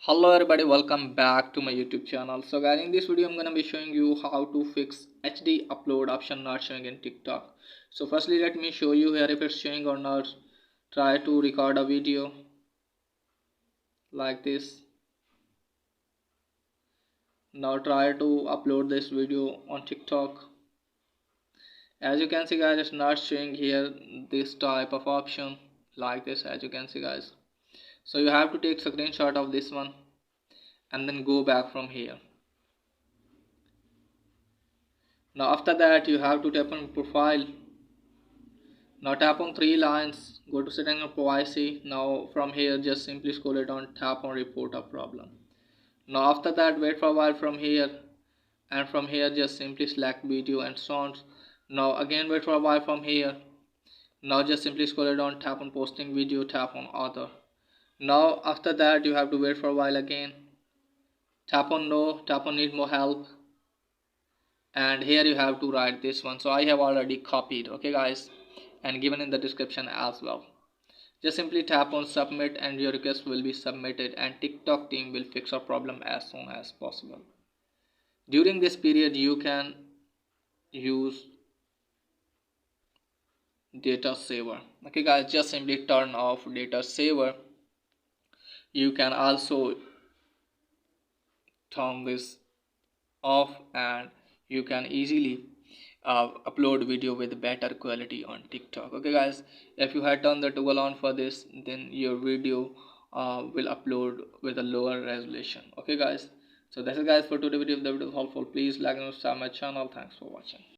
Hello everybody, welcome back to my YouTube channel. So guys, in this video I'm gonna be showing you how to fix HD upload option not showing in TikTok. So firstly let me show you here if it's showing or not. Try to record a video like this. Now try to upload this video on TikTok. As you can see guys, it's not showing here this type of option like this, as you can see guys. So you have to take screenshot of this one and then go back from here. Now after that you have to tap on profile. Now tap on three lines, go to setting of privacy. Now from here just simply scroll it down, tap on report a problem. Now after that wait for a while from here, and from here just simply select video and sounds. Now again wait for a while from here. Now just simply scroll it down, tap on posting video, tap on other. Now after that you have to wait for a while again. Tap on no, tap on need more help, and here you have to write this one. So I have already copied, okay guys, and given in the description as well. Just simply tap on submit and your request will be submitted, and TikTok team will fix your problem as soon as possible. During this period you can use data saver. Okay guys, just simply turn off data saver. You can also turn this off and you can easily upload video with better quality on TikTok. Okay guys, if you had turned the toggle on for this, then your video will upload with a lower resolution. Okay guys, so that's it guys for today's video. If the video is helpful, please like and subscribe my channel. Thanks for watching.